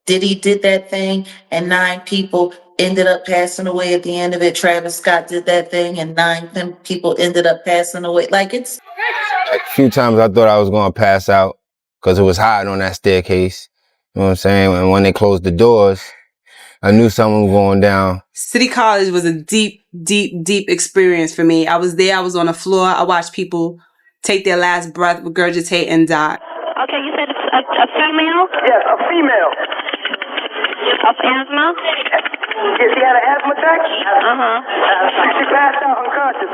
Diddy did that thing, and 9 people ended up passing away at the end of it. Travis Scott did that thing, and 9 people ended up passing away. Like, it's... Like, a few times I thought I was going to pass out because it was hot on that staircase. You know what I'm saying? And when they closed the doors, I knew something was going down. City College was a deep experience for me. I was there. I was on the floor. I watched people take their last breath, regurgitate, and die. Okay, you said a female? Yes, a female. Of asthma? Yeah, she had an asthma attack? Uh-huh. She passed out unconscious.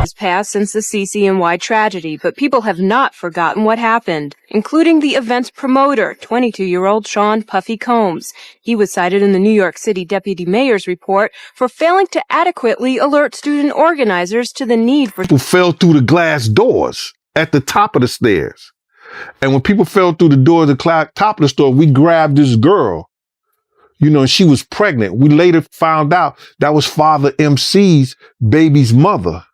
Has passed since the CCNY tragedy, but people have not forgotten what happened, including the event's promoter, 22-year-old Sean Puffy Combs. He was cited in the New York City Deputy Mayor's report for failing to adequately alert student organizers to the need for... People fell through the glass doors at the top of the stairs. And when people fell through the door at the top of the store, we grabbed this girl. You know, she was pregnant. We later found out that was Father MC's baby's mother.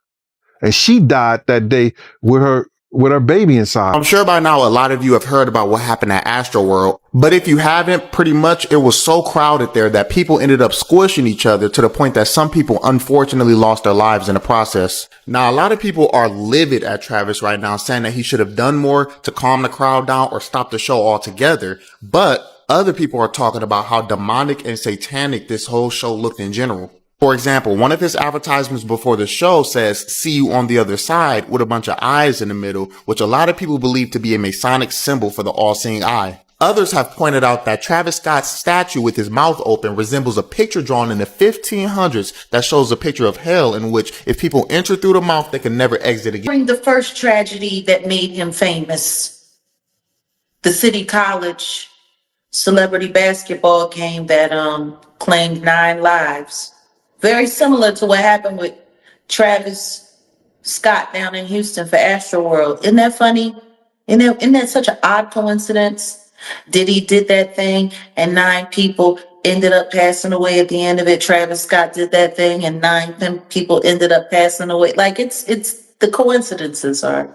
And she died that day with her baby inside. I'm sure by now a lot of you have heard about what happened at Astroworld, but if you haven't, pretty much it was so crowded there that people ended up squishing each other to the point that some people unfortunately lost their lives in the process. Now, a lot of people are livid at Travis right now, saying that he should have done more to calm the crowd down or stop the show altogether, but other people are talking about how demonic and satanic this whole show looked in general. For example, one of his advertisements before the show says, "See you on the other side," with a bunch of eyes in the middle, which a lot of people believe to be a Masonic symbol for the all-seeing eye. Others have pointed out that Travis Scott's statue with his mouth open resembles a picture drawn in the 1500s that shows a picture of hell in which if people enter through the mouth, they can never exit again. During the first tragedy that made him famous, the City College celebrity basketball game that claimed 9 lives. Very similar to what happened with Travis Scott down in Houston for Astroworld. Isn't that funny? Isn't that such an odd coincidence? Diddy did that thing, and 9 people ended up passing away at the end of it. Travis Scott did that thing, and 9 people ended up passing away. Like, it's the coincidences are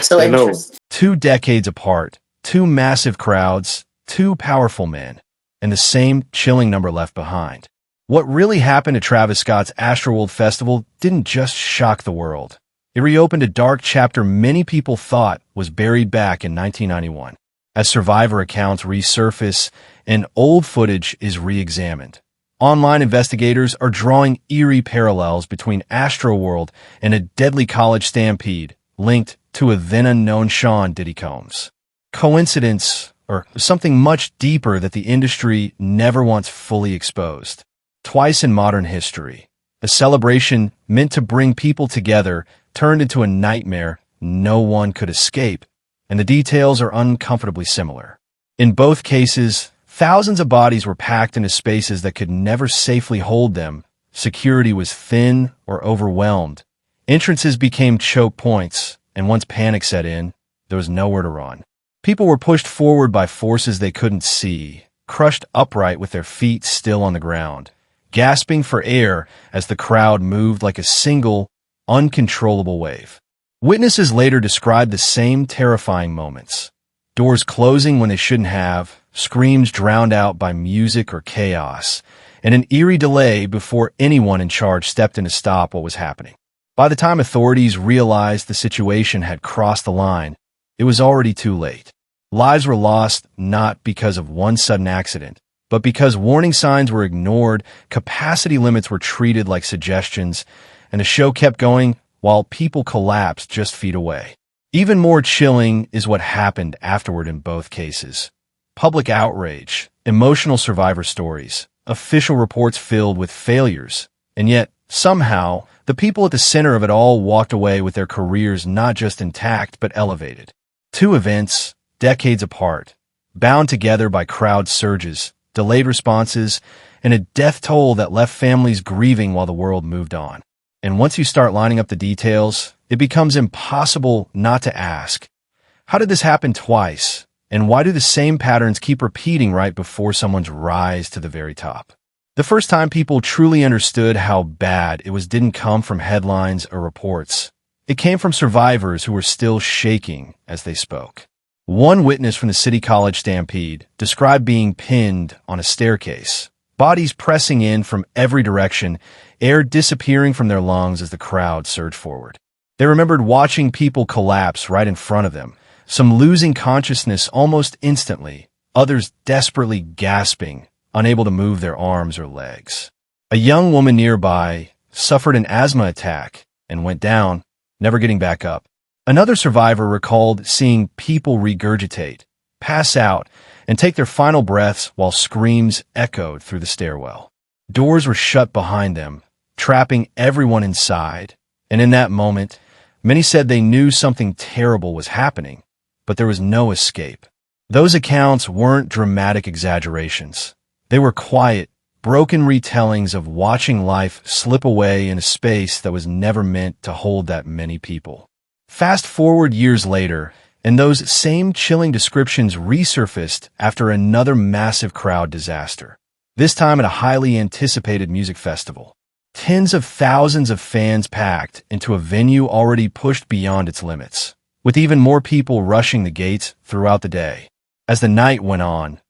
so interesting. 2 decades apart, 2 massive crowds, 2 powerful men, and the same chilling number left behind. What really happened at Travis Scott's Astroworld Festival didn't just shock the world. It reopened a dark chapter many people thought was buried back in 1991. As survivor accounts resurface and old footage is re-examined. Online investigators are drawing eerie parallels between Astroworld and a deadly college stampede linked to a then-unknown Sean Diddy Combs. Coincidence, or something much deeper that the industry never once fully exposed. Twice in modern history, a celebration meant to bring people together turned into a nightmare no one could escape, and the details are uncomfortably similar. In both cases, thousands of bodies were packed into spaces that could never safely hold them. Security was thin or overwhelmed. Entrances became choke points, and once panic set in, there was nowhere to run. People were pushed forward by forces they couldn't see, crushed upright with their feet still on the ground, gasping for air as the crowd moved like a single, uncontrollable wave. Witnesses later described the same terrifying moments. Doors closing when they shouldn't have, screams drowned out by music or chaos, and an eerie delay before anyone in charge stepped in to stop what was happening. By the time authorities realized the situation had crossed the line, it was already too late. Lives were lost not because of one sudden accident, but because warning signs were ignored, capacity limits were treated like suggestions, and the show kept going while people collapsed just feet away. Even more chilling is what happened afterward in both cases. Public outrage, emotional survivor stories, official reports filled with failures, and yet, somehow, the people at the center of it all walked away with their careers not just intact but elevated. 2 events, decades apart, bound together by crowd surges, delayed responses, and a death toll that left families grieving while the world moved on. And once you start lining up the details, it becomes impossible not to ask, how did this happen twice? And why do the same patterns keep repeating right before someone's rise to the very top? The first time people truly understood how bad it was didn't come from headlines or reports. It came from survivors who were still shaking as they spoke. One witness from the City College stampede described being pinned on a staircase, bodies pressing in from every direction, air disappearing from their lungs as the crowd surged forward. They remembered watching people collapse right in front of them, some losing consciousness almost instantly, others desperately gasping, unable to move their arms or legs. A young woman nearby suffered an asthma attack and went down, never getting back up. Another survivor recalled seeing people regurgitate, pass out, and take their final breaths while screams echoed through the stairwell. Doors were shut behind them, trapping everyone inside, and in that moment, many said they knew something terrible was happening, but there was no escape. Those accounts weren't dramatic exaggerations. They were quiet, broken retellings of watching life slip away in a space that was never meant to hold that many people. Fast forward years later, and those same chilling descriptions resurfaced after another massive crowd disaster, this time at a highly anticipated music festival. Tens of thousands of fans packed into a venue already pushed beyond its limits, with even more people rushing the gates throughout the day. As the night went on,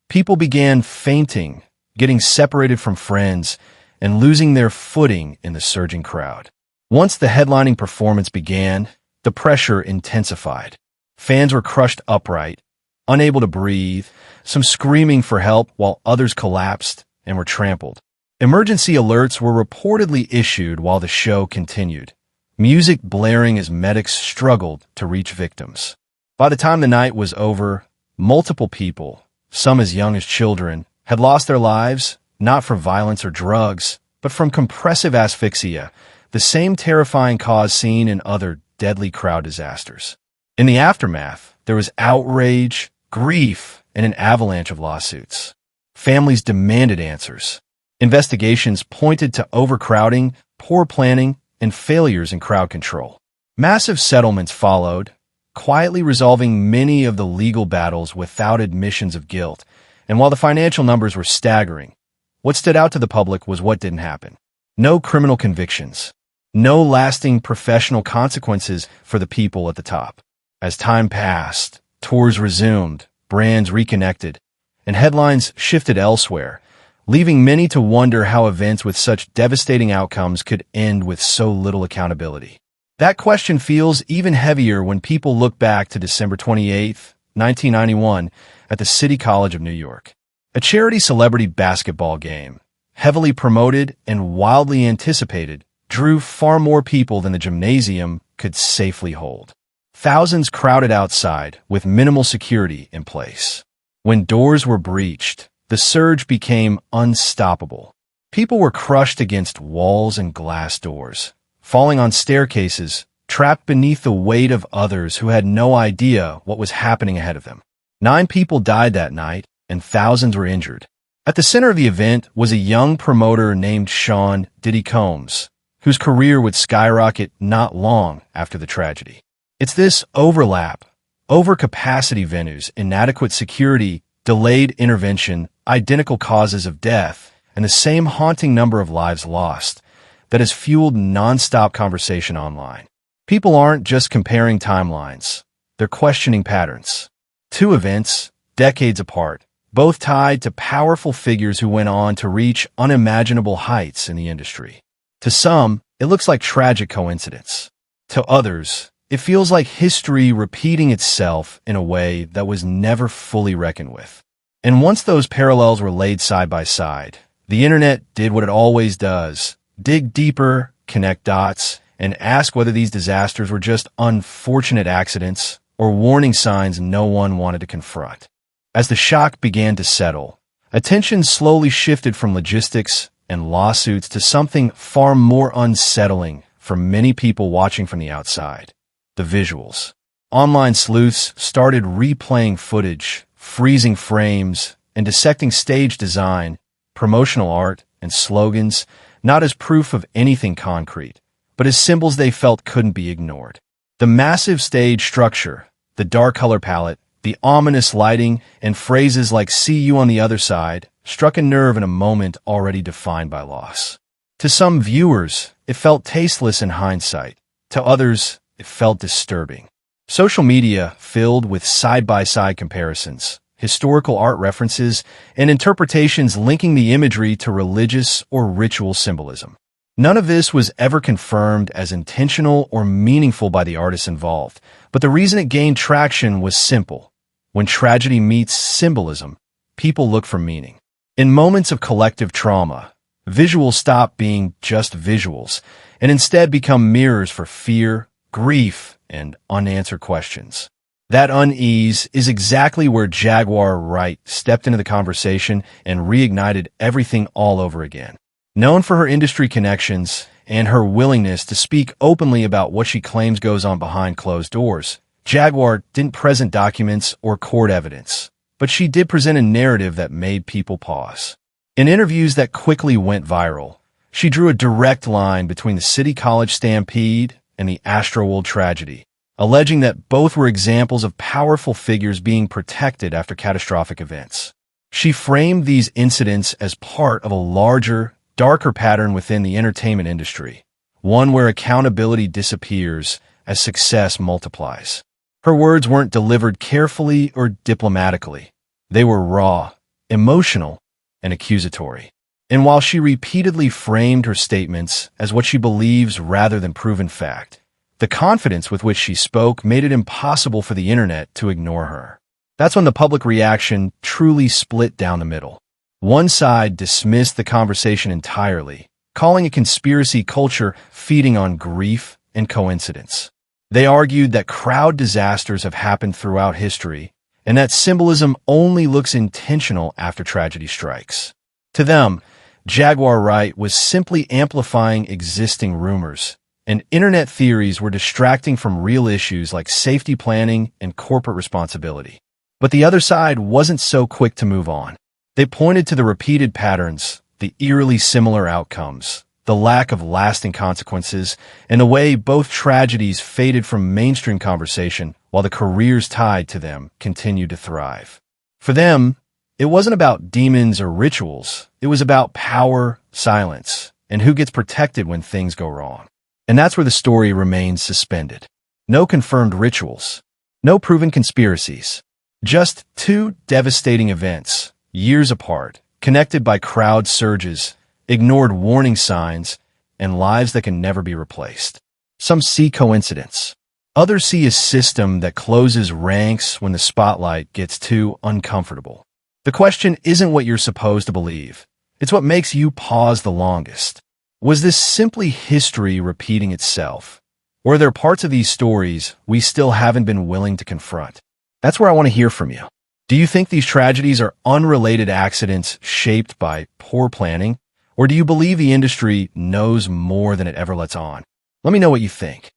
people began fainting, getting separated from friends, and losing their footing in the surging crowd. Once the headlining performance began, the pressure intensified. Fans were crushed upright, unable to breathe, some screaming for help while others collapsed and were trampled. Emergency alerts were reportedly issued while the show continued, music blaring as medics struggled to reach victims. By the time the night was over, multiple people, some as young as children, had lost their lives, not from violence or drugs, but from compressive asphyxia, the same terrifying cause seen in other deadly crowd disasters. In the aftermath, there was outrage, grief, and an avalanche of lawsuits. Families demanded answers. Investigations pointed to overcrowding, poor planning, and failures in crowd control. Massive settlements followed, quietly resolving many of the legal battles without admissions of guilt. And while the financial numbers were staggering, what stood out to the public was what didn't happen. No criminal convictions. No lasting professional consequences for the people at the top. As time passed, tours resumed, brands reconnected, and headlines shifted elsewhere, leaving many to wonder how events with such devastating outcomes could end with so little accountability. That question feels even heavier when people look back to December 28, 1991, at the City College of New York. A charity celebrity basketball game, heavily promoted and wildly anticipated, drew far more people than the gymnasium could safely hold. Thousands crowded outside with minimal security in place. When doors were breached, the surge became unstoppable. People were crushed against walls and glass doors, falling on staircases, trapped beneath the weight of others who had no idea what was happening ahead of them. 9 people died that night, and thousands were injured. At the center of the event was a young promoter named Sean Diddy Combs, whose career would skyrocket not long after the tragedy. It's this overlap, overcapacity venues, inadequate security, delayed intervention, identical causes of death, and the same haunting number of lives lost that has fueled nonstop conversation online. People aren't just comparing timelines. They're questioning patterns. 2 events, decades apart, both tied to powerful figures who went on to reach unimaginable heights in the industry. To some, it looks like tragic coincidence. To others, it feels like history repeating itself in a way that was never fully reckoned with. And once those parallels were laid side by side, the internet did what it always does: dig deeper, connect dots, and ask whether these disasters were just unfortunate accidents or warning signs no one wanted to confront. As the shock began to settle, attention slowly shifted from logistics and lawsuits to something far more unsettling for many people watching from the outside: the visuals. Online sleuths started replaying footage, freezing frames, and dissecting stage design, promotional art, and slogans, not as proof of anything concrete, but as symbols they felt couldn't be ignored. The massive stage structure, the dark color palette, The ominous lighting and phrases like "see you on the other side" struck a nerve in a moment already defined by loss. To some viewers, it felt tasteless in hindsight. To others, it felt disturbing. Social media filled with side-by-side comparisons, historical art references, and interpretations linking the imagery to religious or ritual symbolism. None of this was ever confirmed as intentional or meaningful by the artists involved, but the reason it gained traction was simple. When tragedy meets symbolism, people look for meaning. In moments of collective trauma, visuals stop being just visuals and instead become mirrors for fear, grief, and unanswered questions. That unease is exactly where Jaguar Wright stepped into the conversation and reignited everything all over again. Known for her industry connections and her willingness to speak openly about what she claims goes on behind closed doors, Jaguar didn't present documents or court evidence, but she did present a narrative that made people pause. In interviews that quickly went viral, she drew a direct line between the City College stampede and the Astroworld tragedy, alleging that both were examples of powerful figures being protected after catastrophic events. She framed these incidents as part of a larger, darker pattern within the entertainment industry, one where accountability disappears as success multiplies. Her words weren't delivered carefully or diplomatically. They were raw, emotional, and accusatory. And while she repeatedly framed her statements as what she believes rather than proven fact, the confidence with which she spoke made it impossible for the internet to ignore her. That's when the public reaction truly split down the middle. One side dismissed the conversation entirely, calling it conspiracy culture feeding on grief and coincidence. They argued that crowd disasters have happened throughout history, and that symbolism only looks intentional after tragedy strikes. To them, Jaguar Wright was simply amplifying existing rumors, and internet theories were distracting from real issues like safety planning and corporate responsibility. But the other side wasn't so quick to move on. They pointed to the repeated patterns, the eerily similar outcomes, the lack of lasting consequences, and the way both tragedies faded from mainstream conversation while the careers tied to them continued to thrive. For them, it wasn't about demons or rituals. It was about power, silence, and who gets protected when things go wrong. And that's where the story remains suspended. No confirmed rituals. No proven conspiracies. Just two devastating events, years apart, connected by crowd surges, ignored warning signs, and lives that can never be replaced. Some see coincidence. Others see a system that closes ranks when the spotlight gets too uncomfortable. The question isn't what you're supposed to believe. It's what makes you pause the longest. Was this simply history repeating itself? Or are there parts of these stories we still haven't been willing to confront? That's where I want to hear from you. Do you think these tragedies are unrelated accidents shaped by poor planning? Or do you believe the industry knows more than it ever lets on? Let me know what you think.